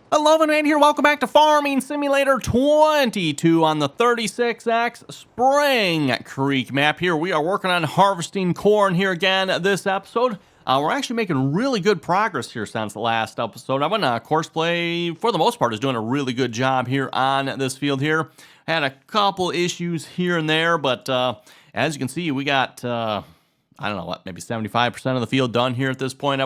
Hello, man here. Welcome back to Farming Simulator 22 on the 36X Spring Creek map. Here we are working on harvesting corn here again this episode. We're actually making really good progress here since the last episode. I went Courseplay, for the most part, is doing a really good job here on this field here. Had a couple issues here and there, but as you can see, we got, I don't know what, maybe 75% of the field done here at this point.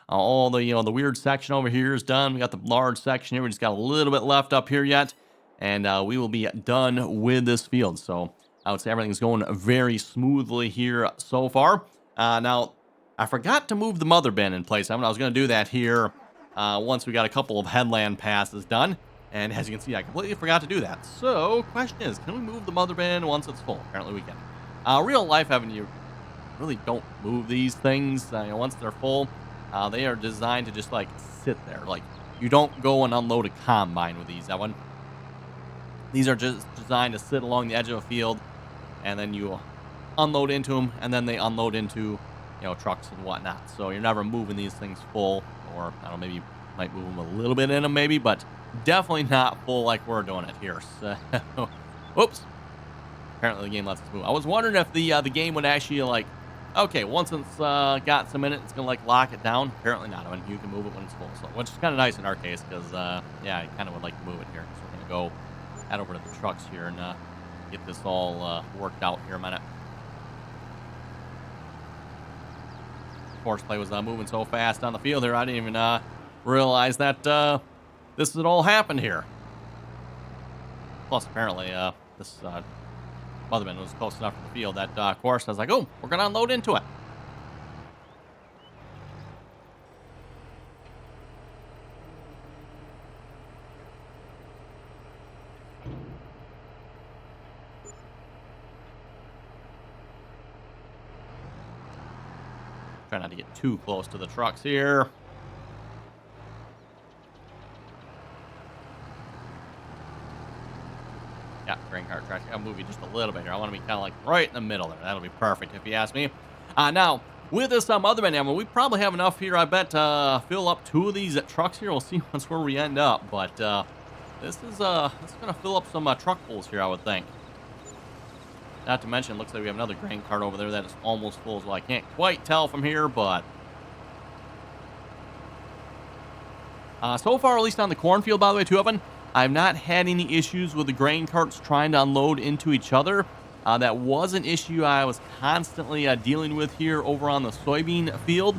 All the, the weird section over here is done. We got the large section here. We just got a little bit left up here yet. And we will be done with this field. So I would say everything's going very smoothly here so far. Now, I forgot to move the mother bin in place. I was going to do that here once we got a couple of headland passes done. And as you can see, I completely forgot to do that. So, question is, can we move the mother bin once it's full? Apparently we can. Real life, you really don't move these things once they're full. They are designed to just, like, sit there. Like, you don't go and unload a combine with these. These are just designed to sit along the edge of a field, and then you unload into them, and then they unload into, trucks and whatnot. So you're never moving these things full, or, I don't know, maybe you might move them a little bit in them, maybe, but definitely not full like we're doing it here. So, whoops. Apparently the game lets us move. I was wondering if the game would actually, like, okay, once it's got some in it, it's going to, like, lock it down. Apparently not. I mean, you can move it when it's full, so, which is kind of nice in our case because, yeah, I kind of would like to move it here. So we're going to go head over to the trucks here and get this all worked out here a minute. Horseplay was moving so fast on the field here, I didn't even realize that this had all happened here. Plus, apparently, this Motherman was close enough to the field that course I was like, oh, we're going to unload into it. Try not to get too close to the trucks here. Yeah, grain cart track. I'll move you just a little bit here. I want to be kind of like right in the middle there. That'll be perfect if you ask me. Now, with this Motherman ammo, we probably have enough here, I bet, to fill up 2 of these trucks here. We'll see once where we end up. But this is going to fill up some truck pulls here, I would think. Not to mention, it looks like we have another grain cart over there that is almost full as well. I can't quite tell from here, but so far, at least on the cornfield, by the way, too, Evan, I've not had any issues with the grain carts trying to unload into each other. That was an issue I was constantly dealing with here over on the soybean field.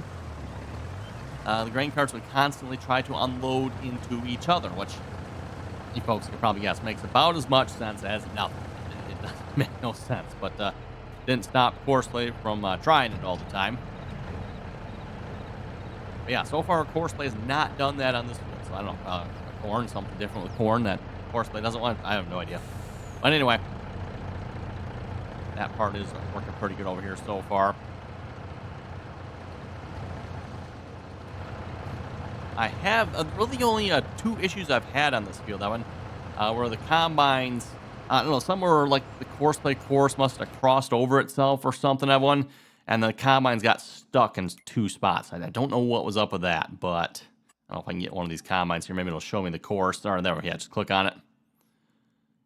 The grain carts would constantly try to unload into each other, which you folks can probably guess makes about as much sense as nothing. It doesn't make no sense, but didn't stop Courseplay from trying it all the time. But yeah, so far Courseplay has not done that on this field, so I don't know. Corn, something different with corn that Courseplay doesn't want. I have no idea. But anyway, that part is working pretty good over here so far. I have really only 2 issues I've had on this field. That one, where the combines, I don't know, somewhere like the Courseplay course must have crossed over itself or something. That one, and the combines got stuck in 2 spots. I don't know what was up with that, but I don't know if I can get one of these combines here. Maybe it'll show me the course. Or there, yeah, just click on it.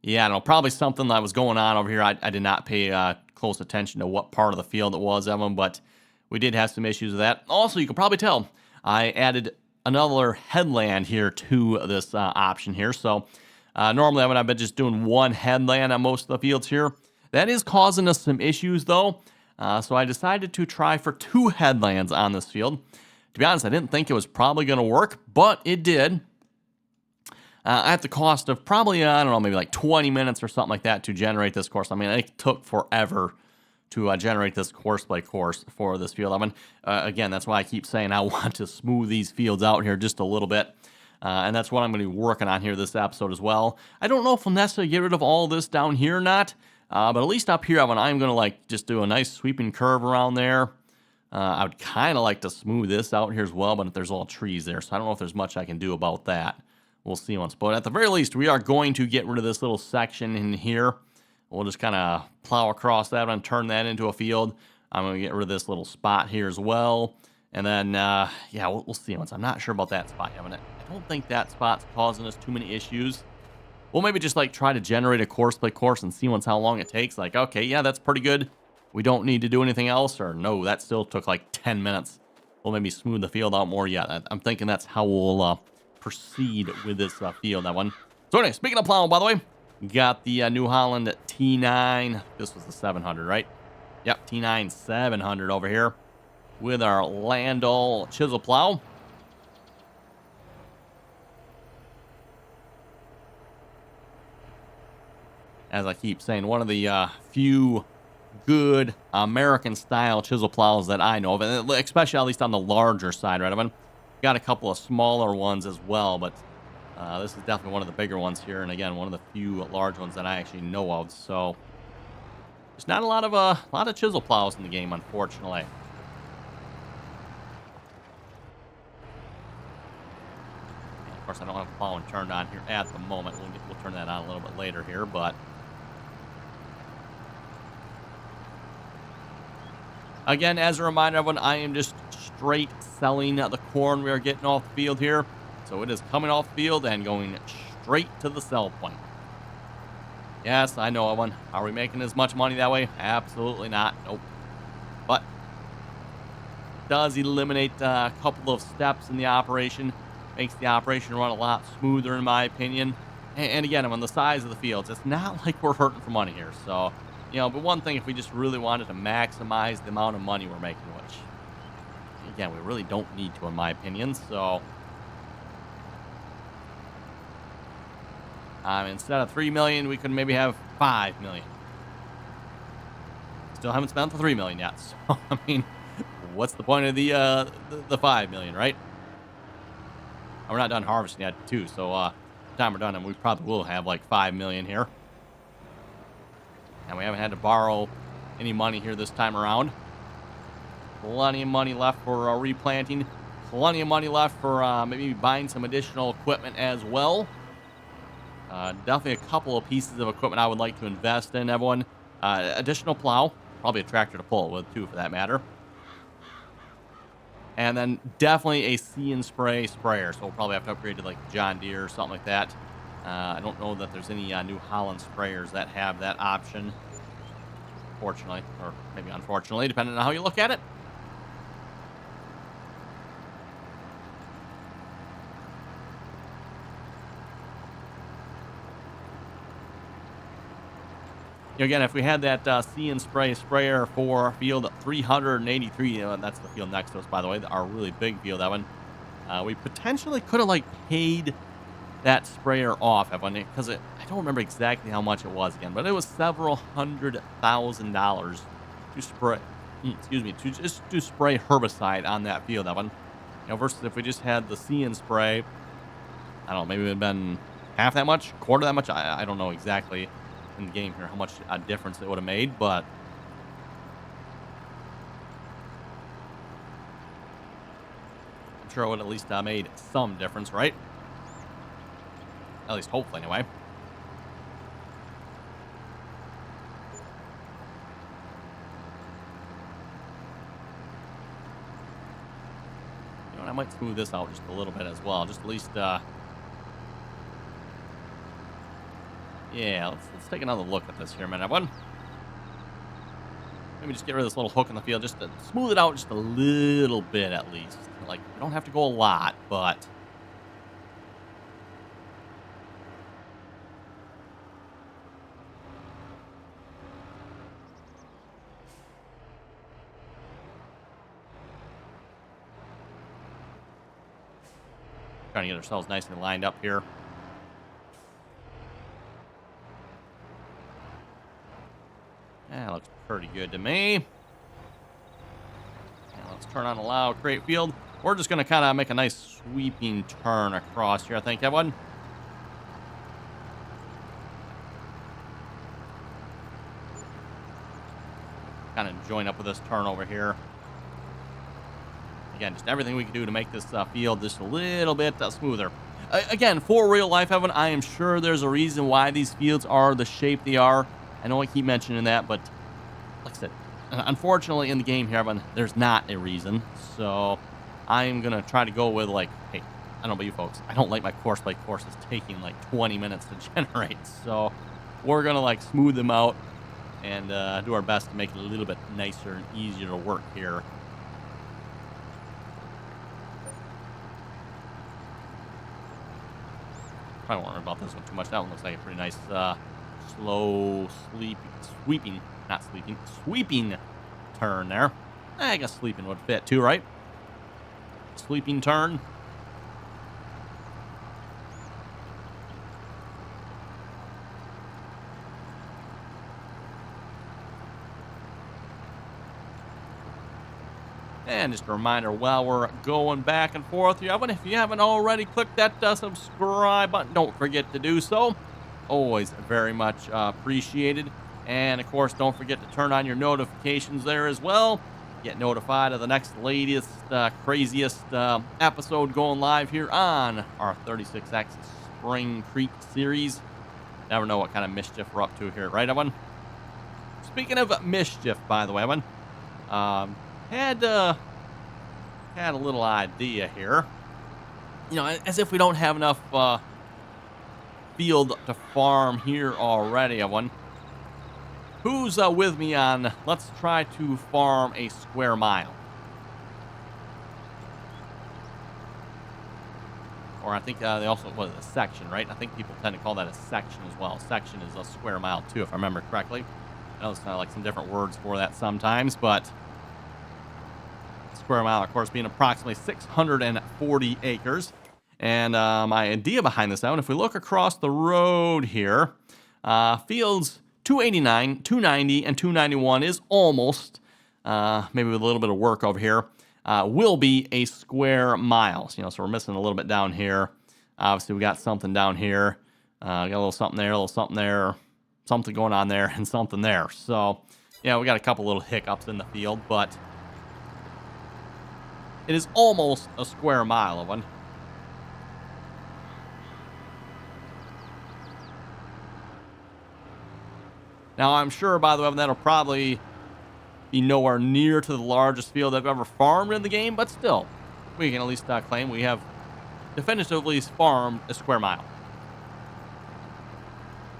Yeah, I don't know, probably something that was going on over here. I did not pay close attention to what part of the field it was, Evan, but we did have some issues with that. Also, you can probably tell I added another headland here to this option here. So normally, Evan, I've been just doing 1 headland on most of the fields here. That is causing us some issues, though. So I decided to try for 2 headlands on this field. To be honest, I didn't think it was probably going to work, but it did. At the cost of probably, I don't know, maybe like 20 minutes or something like that to generate this course. I mean, it took forever to generate this Courseplay course for this field. I mean, again, that's why I keep saying I want to smooth these fields out here just a little bit. And that's what I'm going to be working on here this episode as well. I don't know if I'll necessarily get rid of all this down here or not. But at least up here, I'm going to like just do a nice sweeping curve around there. I would kind of like to smooth this out here as well, but there's all trees there, so I don't know if there's much I can do about that. We'll see once. But at the very least, we are going to get rid of this little section in here. We'll just kind of plow across that and turn that into a field. I'm going to get rid of this little spot here as well. And then, yeah, we'll see once. I'm not sure about that spot, Evan. I don't think that spot's causing us too many issues. We'll maybe just like try to generate a course by course and see once how long it takes. Like, okay, yeah, that's pretty good. We don't need to do anything else, or no, that still took like 10 minutes. We'll maybe smooth the field out more. Yeah, I'm thinking that's how we'll proceed with this field, that one. So anyway, speaking of plowing, by the way, got the New Holland T9. This was the 700, right? Yep, T9 700 over here with our Landau chisel plow. As I keep saying, one of the few good American-style chisel plows that I know of, and especially at least on the larger side, right? I mean, got a couple of smaller ones as well, but this is definitely one of the bigger ones here, and again, one of the few large ones that I actually know of. So, there's not a lot of chisel plows in the game, unfortunately. And of course, I don't have plowing turned on here at the moment. We'll turn that on a little bit later here, but. Again, as a reminder, everyone, I am just straight selling the corn we are getting off the field here. So it is coming off the field and going straight to the sell point. Yes, I know, everyone. Are we making as much money that way? Absolutely not. Nope. But does eliminate a couple of steps in the operation. Makes the operation run a lot smoother, in my opinion. And again, on the size of the fields, it's not like we're hurting for money here. So, you know, but one thing, if we just really wanted to maximize the amount of money we're making, which, again, we really don't need to, in my opinion. So, instead of $3 million, we could maybe have $5 million. Still haven't spent the $3 million yet. So, I mean, what's the point of the $5 million, right? And we're not done harvesting yet, too. So, by the time we're done, and we probably will have like $5 million here. And we haven't had to borrow any money here this time around. Plenty of money left for replanting. Plenty of money left for maybe buying some additional equipment as well. Definitely a couple of pieces of equipment I would like to invest in, everyone. Additional plow. Probably a tractor to pull it with, too, for that matter. And then definitely a See and Spray sprayer. So we'll probably have to upgrade to like John Deere or something like that. I don't know that there's any New Holland sprayers that have that option, fortunately, or maybe unfortunately, depending on how you look at it. You know, again, if we had that See and Spray sprayer for field 383, that's the field next to us, by the way, our really big field, that one, we potentially could have like paid that sprayer off, because I don't remember exactly how much it was again, but it was several $100,000 to spray, to spray herbicide on that field, Evan. You know, versus if we just had the See and Spray, I don't know, maybe it would have been half that much, quarter that much. I don't know exactly in the game here how much a difference it would have made, but I'm sure it would have at least made some difference, right? At least hopefully, anyway. You know, and I might smooth this out just a little bit as well. Just at least, yeah, let's take another look at this here, man, everyone. Maybe just get rid of this little hook in the field, just to smooth it out just a little bit at least. Like, we don't have to go a lot, but trying to get ourselves nicely lined up here. Yeah, looks pretty good to me. Now let's turn on allow create field. We're just going to kind of make a nice sweeping turn across here, I think, everyone. Kind of join up with this turn over here. Again, just everything we can do to make this field just a little bit smoother. Again, for real life, Evan, I am sure there's a reason why these fields are the shape they are. I know I keep mentioning that, but like I said, unfortunately in the game here, Evan, there's not a reason. So I'm going to try to go with, like, hey, I don't know about you folks. I don't like my course by courses taking like 20 minutes to generate. So we're going to like smooth them out and do our best to make it a little bit nicer and easier to work here. I don't worry about this one too much. That one looks like a pretty nice, slow, sweeping turn there. I guess sleeping would fit too, right? Sweeping turn. And just a reminder, while we're going back and forth here, if you haven't already clicked that subscribe button, don't forget to do so. Always very much appreciated. And, of course, don't forget to turn on your notifications there as well. Get notified of the next latest, craziest episode going live here on our 36X Spring Creek series. Never know what kind of mischief we're up to here, right, Evan? Speaking of mischief, by the way, Evan, had a little idea here. You know, as if we don't have enough field to farm here already, Evan. Who's with me on, let's try to farm a square mile? Or I think they also, what is it, a section, right? I think people tend to call that a section as well. Section is a square mile too, if I remember correctly. I know it's kind of like some different words for that sometimes, but square mile, of course, being approximately 640 acres. And my idea behind this out, if we look across the road here, fields 289, 290, and 291 is almost, maybe with a little bit of work over here, will be a square mile. You know, so we're missing a little bit down here. Obviously, we got something down here. We got a little something there, a little something there, something going on there, and something there. So, yeah, we got a couple little hiccups in the field, but it is almost a square mile of one. Now, I'm sure, by the way, that'll probably be nowhere near to the largest field I've ever farmed in the game, but still, we can at least claim we have definitively farmed a square mile.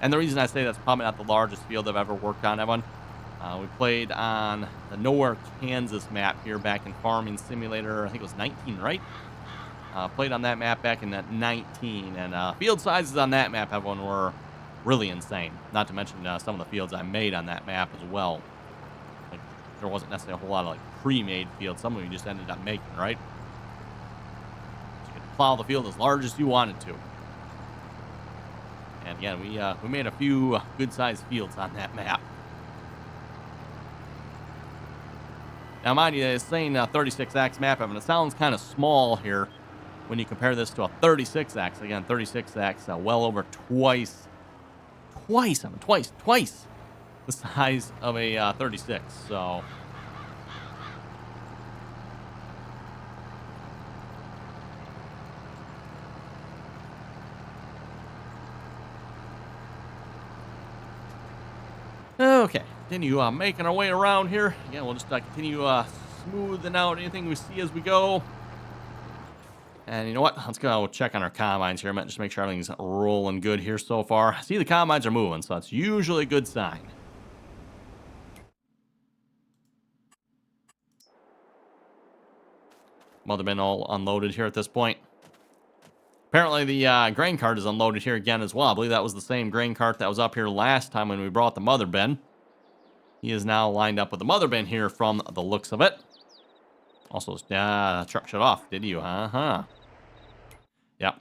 And the reason I say that's probably not the largest field I've ever worked on, Evan, we played on the Nowhere, Kansas map here back in Farming Simulator, I think it was 19, right? Played on that map back in 19, and field sizes on that map, everyone, were really insane. Not to mention some of the fields I made on that map as well. Like, there wasn't necessarily a whole lot of like pre-made fields. Some of you just ended up making, right? So you could plow the field as large as you wanted to. And again, we made a few good-sized fields on that map. Now, mind you, it's saying 36X map, and it sounds kind of small here when you compare this to a 36X. Again, 36X, well over twice the size of a 36. So, okay, continue making our way around here. Again, we'll just continue smoothing out anything we see as we go. And you know what? Let's go check on our combines here. Just make sure everything's rolling good here so far. See, the combines are moving, so that's usually a good sign. Mother bin all unloaded here at this point. Apparently, the grain cart is unloaded here again as well. I believe that was the same grain cart that was up here last time when we brought the mother bin. He is now lined up with the mother bin here from the looks of it. Also, truck shut off, did you? Uh-huh. Yep.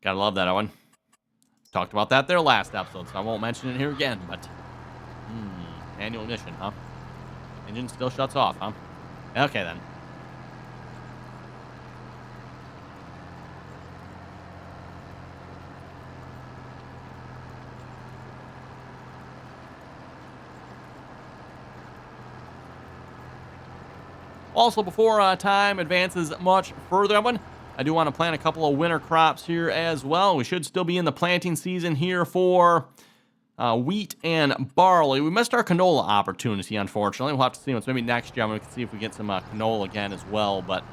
Gotta love that one. Talked about that there last episode, so I won't mention it here again, but manual ignition, huh? Engine still shuts off, huh? Okay, then. Also, before time advances much further, I do want to plant a couple of winter crops here as well. We should still be in the planting season here for wheat and barley. We missed our canola opportunity, unfortunately. We'll have to see what's maybe next year. We can see if we get some canola again as well. But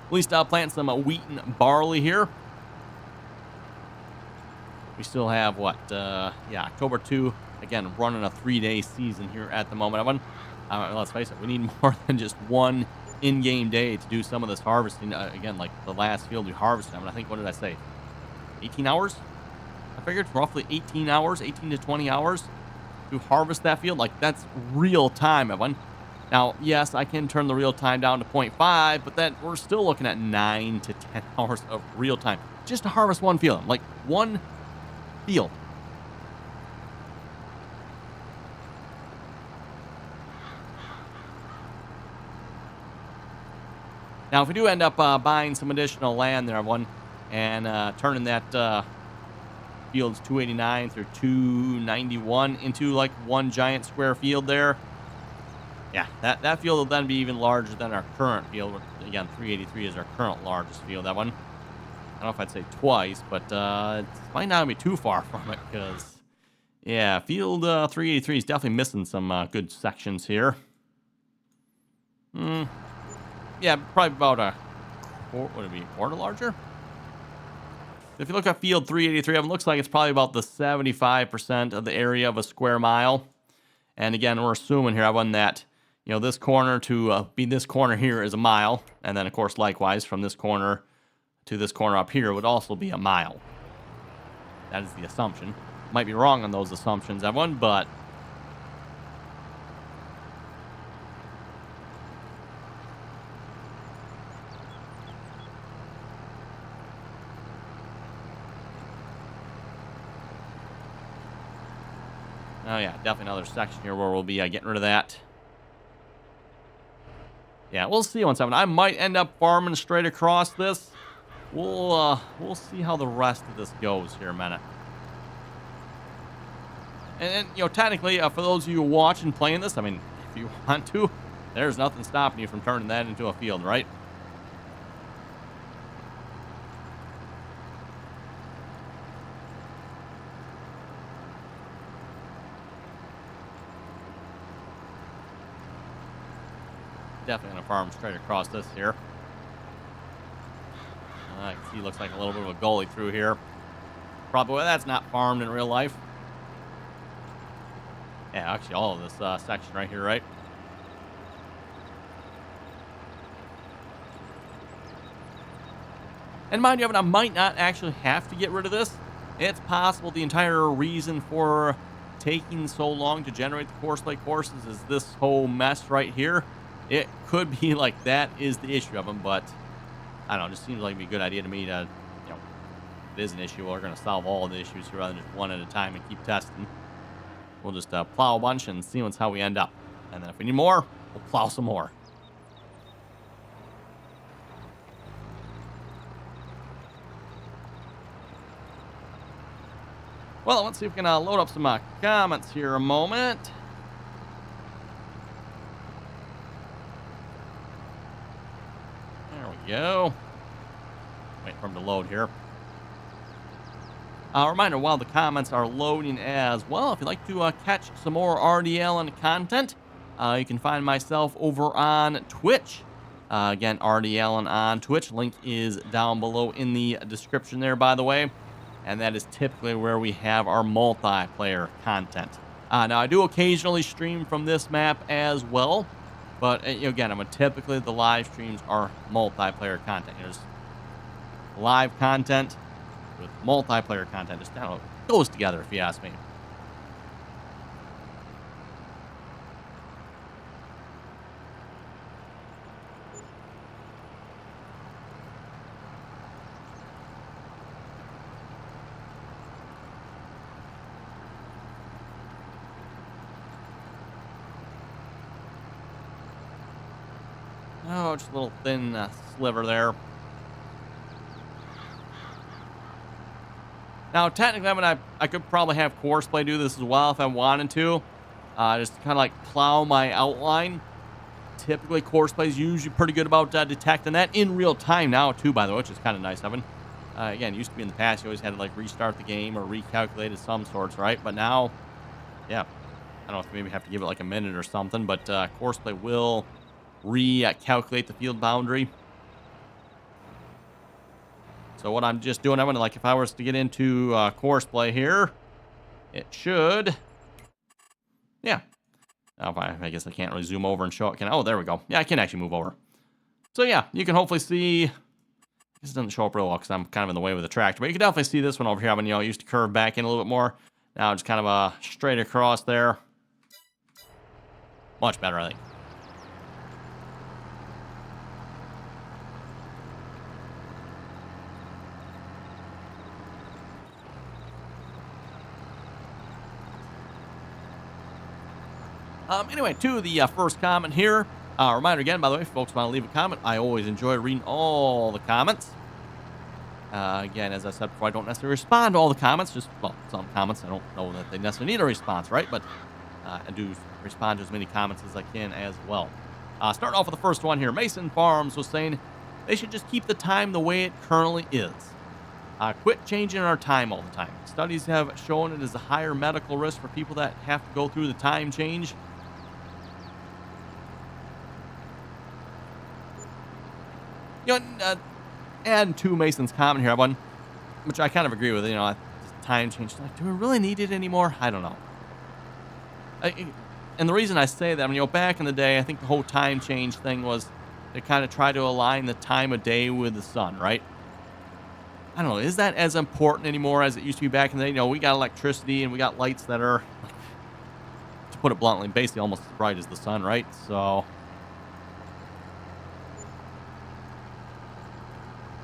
at least plant some wheat and barley here. We still have what? Yeah, October 2. Again, running a 3-day season here at the moment. Let's face it, we need more than just one in-game day to do some of this harvesting. Again, like the last field we harvested. I think, what did I say? 18 hours? I figured roughly 18 hours, 18 to 20 hours to harvest that field. Like, that's real time, Evan. Now, yes, I can turn the real time down to 0.5, but then we're still looking at 9 to 10 hours of real time just to harvest one field. Like, one field. Now, if we do end up buying some additional land there, everyone, and turning that fields 289 through 291 into like one giant square field there, yeah, that field will then be even larger than our current field. Again, 383 is our current largest field. That one, I don't know if I'd say twice, but it might not be too far from it because, yeah, field 383 is definitely missing some good sections here. Yeah, probably about a quarter larger? If you look at field 383, it looks like it's probably about the 75% of the area of a square mile. And again, we're assuming here, that, this corner to be this corner here is a mile. And then, of course, likewise, from this corner to this corner up here would also be a mile. That is the assumption. Might be wrong on those assumptions, everyone, but oh, yeah, definitely another section here where we'll be getting rid of that. Yeah, we'll see what's happening. I might end up farming straight across this. We'll see how the rest of this goes here in a minute. And technically, for those of you watching playing this, I mean, if you want to, there's nothing stopping you from turning that into a field, right? Definitely going to farm straight across this here. I can see looks like a little bit of a gully through here. Probably that's not farmed in real life. Yeah, actually all of this section right here, right? And mind you, I might not actually have to get rid of this. It's possible the entire reason for taking so long to generate the course play courses is this whole mess right here. It could be like that is the issue of them, but I don't know. It just seems like it'd be a good idea to me to, if it is an issue, we're going to solve all the issues here rather than just one at a time and keep testing. We'll just plow a bunch and see how we end up. And then if we need more, we'll plow some more. Well, let's see if we can load up some comments here a moment. There we go. Wait for them to load here. Reminder, while the comments are loading as well, if you'd like to catch some more RDAllen content, you can find myself over on Twitch. Again, RDAllen on Twitch. Link is down below in the description there, by the way. And that is typically where we have our multiplayer content. Now, I do occasionally stream from this map as well. But, again, typically the live streams are multiplayer content. There's live content with multiplayer content. Just, I don't know, it goes together if you ask me. Oh, just a little thin sliver there. Now, technically, I could probably have Courseplay do this as well if I wanted to. Just kind of like plow my outline. Typically, Courseplay is usually pretty good about detecting that in real time now, too, by the way, which is kind of nice of it. Again, it used to be in the past, you always had to like restart the game or recalculate of some sorts, right? But now, yeah, I don't know if maybe have to give it like a minute or something, but Courseplay will recalculate the field boundary. So what I'm just doing, I'm gonna, like, if I was to get into course play here, it should, yeah. Oh, I guess I can't really zoom over and show it. Oh, there we go. Yeah, I can actually move over. So yeah, you can hopefully see. This doesn't show up real well because I'm kind of in the way with the tractor, but you can definitely see this one over here. I mean, you know, I used to curve back in a little bit more. Now just kind of straight across there. Much better, I think. Anyway, to the first comment here. Reminder again, by the way, if folks want to leave a comment, I always enjoy reading all the comments. Again, as I said before, I don't necessarily respond to all the comments. Just, well, some comments, I don't know that they necessarily need a response, right? But I do respond to as many comments as I can as well. Starting off with the first one here. Mason Farms was saying they should just keep the time the way it currently is. Quit changing our time all the time. Studies have shown it is a higher medical risk for people that have to go through the time change. You know, add to Mason's comment here, one, which I kind of agree with. You know, time change. Like, do we really need it anymore? I don't know. And the reason I say that, I mean, you know, back in the day, I think the whole time change thing was to kind of try to align the time of day with the sun, right? I don't know. Is that as important anymore as it used to be back in the day? You know, we got electricity and we got lights that are, to put it bluntly, basically almost as bright as the sun, right? So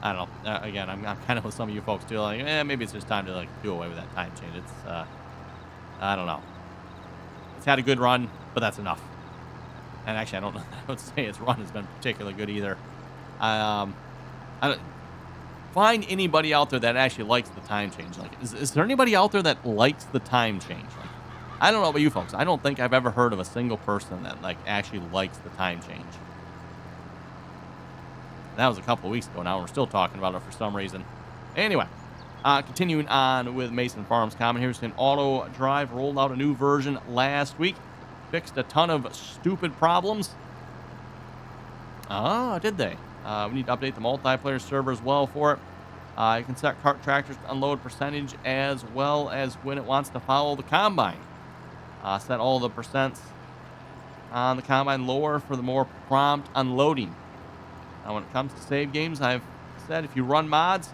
I don't know. Again, I'm kind of with some of you folks too. Like, maybe it's just time to like do away with that time change. It's, I don't know. It's had a good run, but that's enough. And actually, I don't know. I would say its run has been particularly good either. I don't find anybody out there that actually likes the time change. Like, is there anybody out there that likes the time change? Like, I don't know about you folks. I don't think I've ever heard of a single person that like actually likes the time change. That was a couple of weeks ago now. We're still talking about it for some reason. Anyway, continuing on with Mason Farms comment here. Saying Auto Drive rolled out a new version last week. Fixed a ton of stupid problems. Did they? We need to update the multiplayer server as well for it. You can set cart tractors to unload percentage as well as when it wants to follow the combine. Set all the percents on the combine lower for the more prompt unloading. Now, when it comes to save games, I've said if you run mods,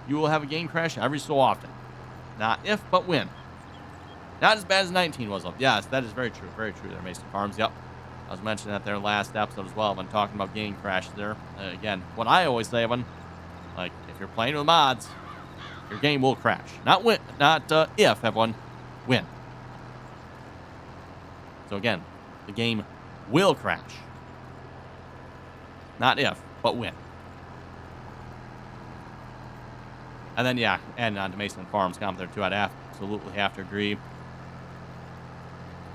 you will have a game crash every so often. Not if, but when. Not as bad as 19 was. Yes, that is very true. Very true there, Mason Farms. Yep. I was mentioning that there last episode as well when talking about game crashes there. Again, what I always say, when, like, if you're playing with mods, your game will crash. Not when, not if, everyone, when. So again, the game will crash. Not if, but when. And then, yeah, and on to Mason Farms comment there too. I'd absolutely have to agree.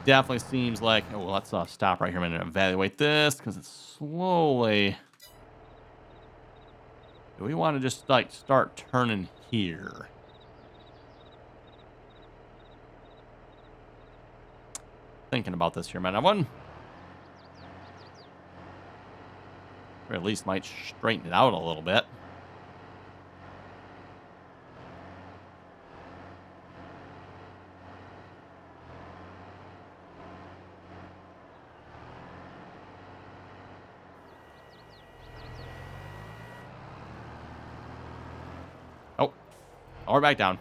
Definitely seems like, oh, well, let's stop right here a minute and evaluate this because it's slowly. Do we want to just like start turning here? Thinking about this here, man. I won. Or at least might straighten it out a little bit. Oh, we're back down.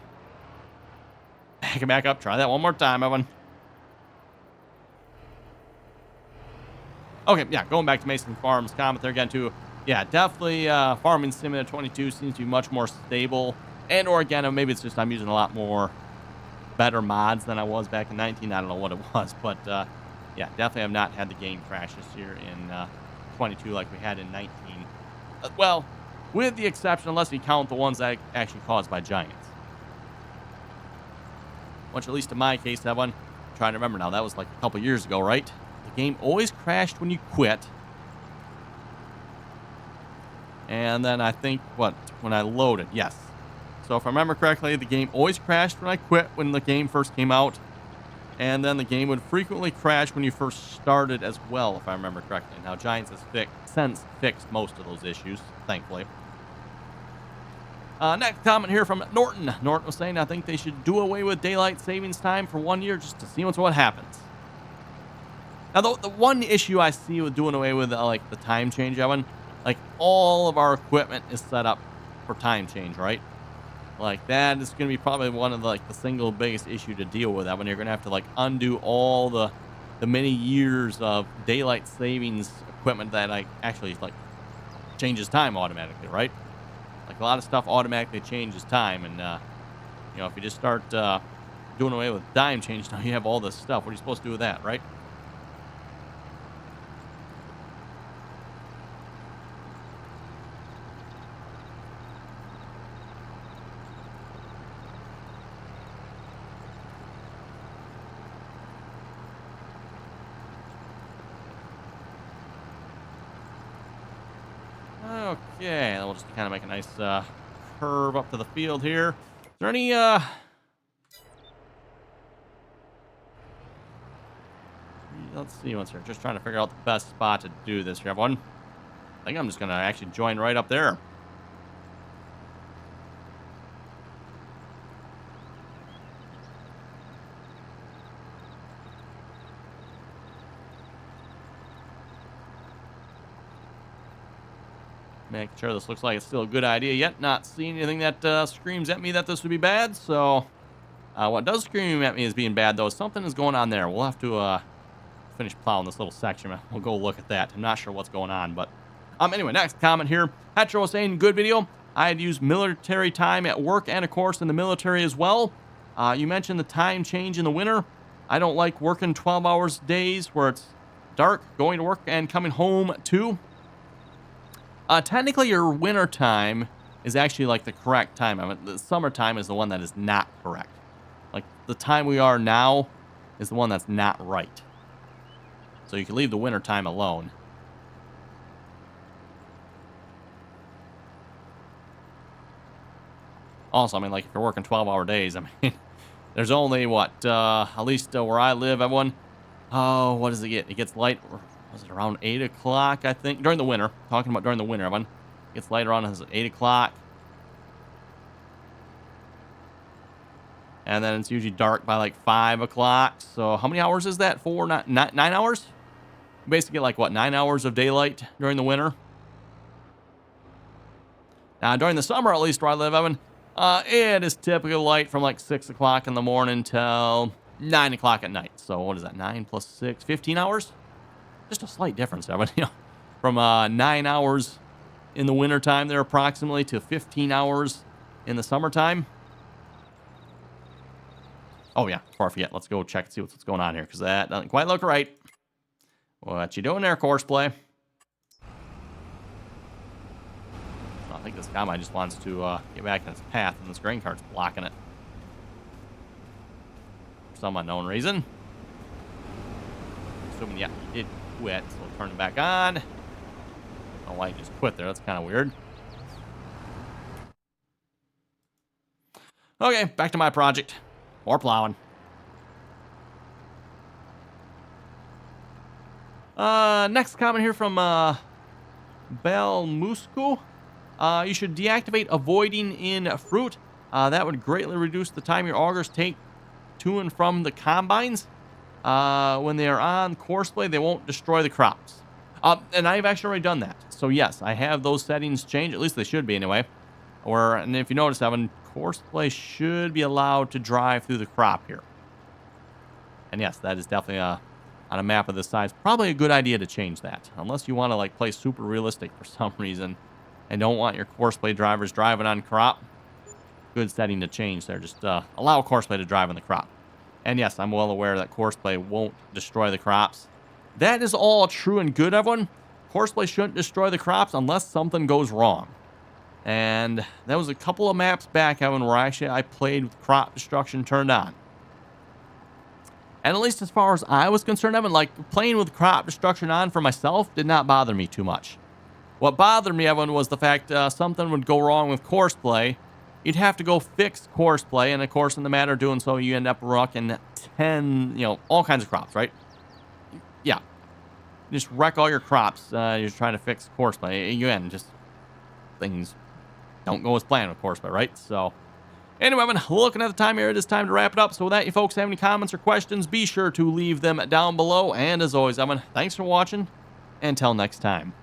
Back it back up. Try that one more time, Evan. Okay, yeah, going back to Mason Farms comment there again, too. Yeah, definitely Farming Simulator 22 seems to be much more stable. And or again, maybe it's just I'm using a lot more better mods than I was back in 19. I don't know what it was, but yeah, definitely have not had the game crash this year in 22 like we had in 19. Well, with the exception, unless we count the ones that actually caused by giants. Which, at least in my case, that one, I'm trying to remember now, that was like a couple years ago, right? The game always crashed when you quit. And then I think, when I loaded, yes. So if I remember correctly, the game always crashed when I quit when the game first came out. And then the game would frequently crash when you first started as well, if I remember correctly. Now, Giants has since fixed most of those issues, thankfully. Next comment here from Norton. Norton was saying, I think they should do away with daylight savings time for 1 year just to see what happens. Now, the one issue I see with doing away with like the time change, Evan, like all of our equipment is set up for time change, right? Like that is going to be probably one of the single biggest issue to deal with. That when you're going to have to like undo all the many years of daylight savings equipment that like actually like changes time automatically, right? Like a lot of stuff automatically changes time, and you know, if you just start doing away with time change, now you have all this stuff. What are you supposed to do with that, right? Okay, then we'll just kind of make a nice curve up to the field here. Is there any let's see once here. Just trying to figure out the best spot to do this here, everyone. I think I'm just gonna actually join right up there. Making sure this looks like it's still a good idea yet. Not seeing anything that screams at me that this would be bad. So what does scream at me as being bad, though, is something is going on there. We'll have to finish plowing this little section. We'll go look at that. I'm not sure what's going on. But anyway, next comment here. Petro was saying, good video. I had used military time at work and, of course, in the military as well. You mentioned the time change in the winter. I don't like working 12 hours days where it's dark, going to work and coming home too. Technically, your winter time is actually like the correct time. I mean, the summertime is the one that is not correct. Like the time we are now is the one that's not right. So you can leave the winter time alone. Also, I mean, like if you're working 12-hour days, I mean, there's only what, at least where I live, everyone. Oh, what does it get? It gets light. Was it around 8 o'clock, I think? During the winter. Talking about during the winter, everyone. It gets light around 8 o'clock. And then it's usually dark by like 5 o'clock. So how many hours is that? 9 hours? Basically get like, what, 9 hours of daylight during the winter? Now, during the summer, at least where I live, Evan, it is typically light from like 6 o'clock in the morning till 9 o'clock at night. So what is that? 9 plus 6, 15 hours? Just a slight difference, Evan. You know, from 9 hours in the wintertime there approximately to 15 hours in the summertime. Oh, yeah. Before I forget, let's go check and see what's going on here, because that doesn't quite look right. What you doing there, Courseplay? I think this combine just wants to get back in its path, and this grain cart's blocking it. For some unknown reason. Assuming, yeah, it quit, so we'll turn it back on. Oh, why you just quit there? That's kind of weird. Okay, back to my project. More plowing. Next comment here from Belmusco. You should deactivate avoiding in fruit. That would greatly reduce the time your augers take to and from the combines. When they are on courseplay, they won't destroy the crops. And I've actually already done that. So yes, I have those settings changed. At least they should be anyway. And if you notice, Evan, courseplay should be allowed to drive through the crop here. And yes, that is definitely on a map of this size, probably a good idea to change that. Unless you want to like play super realistic for some reason and don't want your courseplay drivers driving on crop. Good setting to change there. Just allow courseplay to drive on the crop. And yes, I'm well aware that courseplay won't destroy the crops. That is all true and good, everyone. Courseplay shouldn't destroy the crops unless something goes wrong. And that was a couple of maps back, Evan, where actually I played with crop destruction turned on. And at least as far as I was concerned, Evan, like playing with crop destruction on for myself did not bother me too much. What bothered me, Evan, was the fact something would go wrong with courseplay. You'd have to go fix courseplay, and of course, in the matter of doing so, you end up wrecking 10, all kinds of crops, right? Yeah. You just wreck all your crops. You're trying to fix courseplay. Again, just things don't go as planned, of course, but right? So anyway, Evan, looking at the time here, it is time to wrap it up. So with that, you folks have any comments or questions, be sure to leave them down below. And as always, Evan, thanks for watching. Until next time.